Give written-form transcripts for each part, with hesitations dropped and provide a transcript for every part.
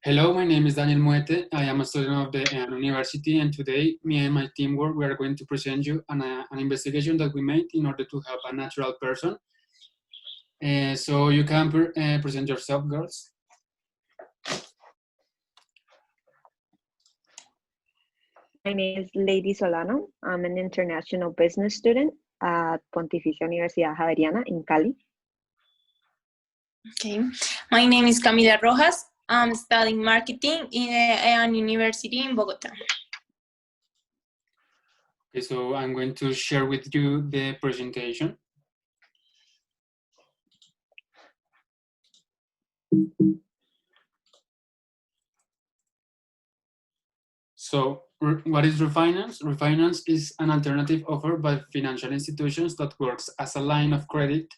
Hello, my name is Daniel Muete. I am a student of the university, and today, me and my teamwork, we are going to present you an investigation that we made in order to help a natural person. So you can present yourself, girls. My name is Lady Solano. I'm an international business student at Pontificia Universidad Javeriana in Cali. Okay, my name is Camila Rojas. I'm studying marketing in an university in Bogota. Okay, so I'm going to share with you the presentation. So, what is Refinance? Refinance is an alternative offered by financial institutions that works as a line of credit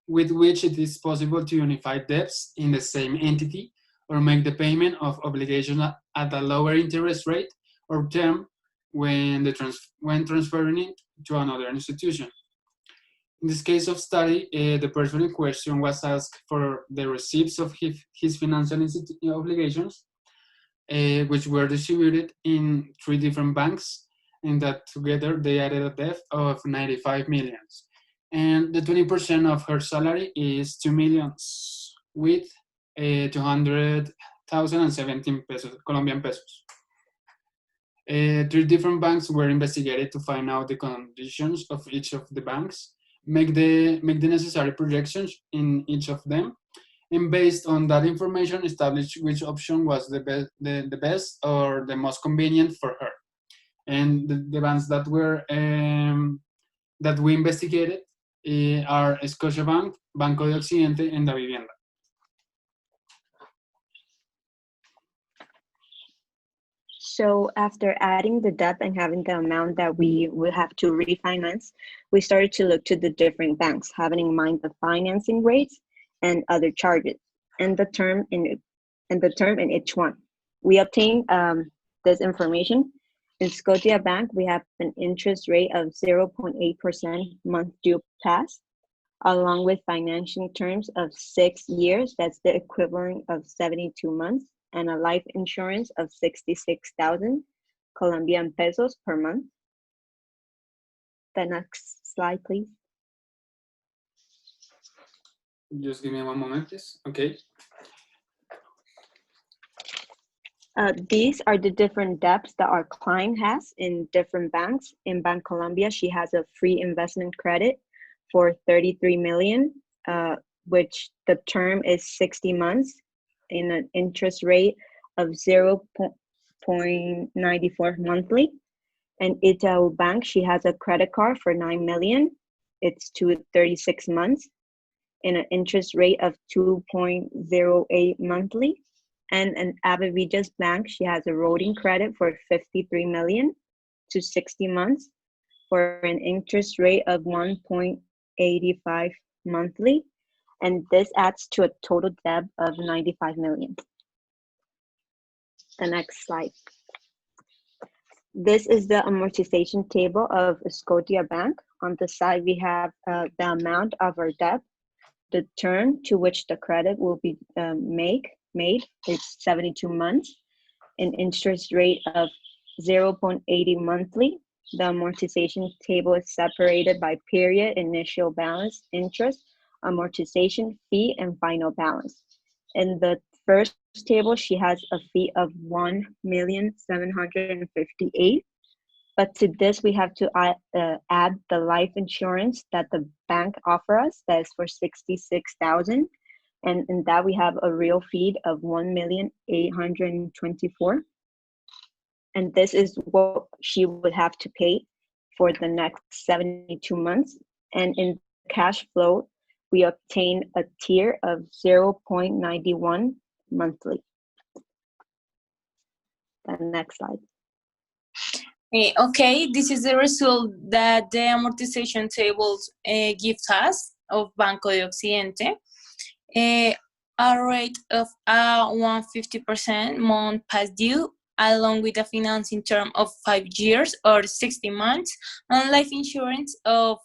with which it is possible to unify debts in the same entity or make the payment of obligations at a lower interest rate or term when transferring it to another institution. In this case of study, the person in question was asked for the receipts of his financial obligations, which were distributed in 3 different banks, and that together they added a debt of 95 millions. And the 20% of her salary is 2 millions with 200,017 pesos, Colombian pesos. 3 different banks were investigated to find out the conditions of each of the banks, make the necessary projections in each of them, and based on that information, establish which option was the best or the most convenient for her. And the banks that were that we investigated are Scotiabank, Banco de Occidente, and Davivienda. So after adding the debt and having the amount that we will have to refinance, we started to look to the different banks, having in mind the financing rates and other charges, and the term in each one. We obtained this information. In Scotiabank, we have an interest rate of 0.8% month due pass, along with financing terms of 6 years. That's the equivalent of 72 months, and a life insurance of 66,000 Colombian pesos per month. The next slide, please. Just give me one moment, please. Okay. These are the different debts that our client has in different banks. In Bancolombia, she has a free investment credit for 33 million, which the term is 60 months in an interest rate of 0.94 monthly. And Itaú Bank, she has a credit card for 9 million. It's to 36 months in an interest rate of 2.08 monthly. And an Avevillas Bank, she has a rolling credit for 53 million to 60 months for an interest rate of 1.85 monthly. And this adds to a total debt of 95 million. The next slide. This is the amortization table of Scotiabank. On the side, we have the amount of our debt, the term to which the credit will be made. It's 72 months, an interest rate of 0.80 monthly. The amortization table is separated by period, initial balance, interest, amortization fee, and final balance. In the first table, she has a fee of 1,758,000. But to this, we have to add the life insurance that the bank offer us. That is for 66,000. And in that, we have a real fee of 1,824,000. And this is what she would have to pay for the next 72 months. And in cash flow, we obtain a tier of 0.91 monthly. The next slide. Okay, this is the result that the amortization tables gives us of Banco de Occidente. A rate of 150% month past due, along with a financing term of 5 years or 60 months, and life insurance of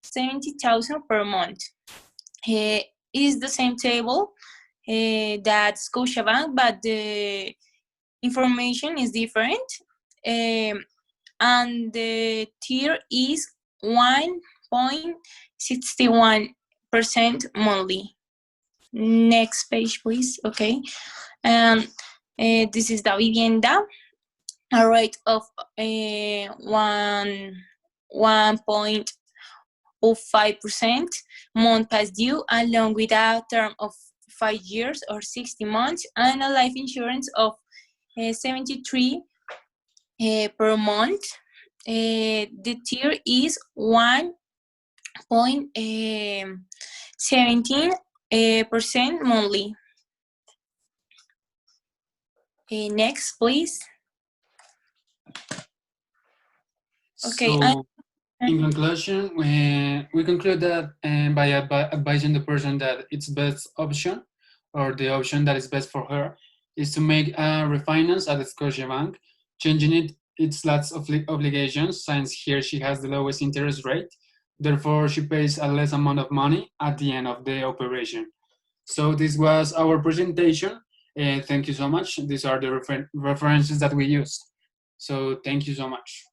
70,000 per month. It is the same table that Scotiabank, but the information is different. And the tier is 1.61% monthly. Next page, please. Okay. This is the vivienda, a rate of 1.05% month past due, along with a term of 5 years or 60 months, and a life insurance of 73 per month. The tier is 1.17% monthly. Next, please. Okay. So, in conclusion, we conclude that by advising the person that its best option, or the option that is best for her, is to make a refinance at Scotiabank, changing its lots of obligations, since here she has the lowest interest rate. Therefore, she pays a less amount of money at the end of the operation. So this was our presentation. Thank you so much. These are the references that we used. So thank you so much.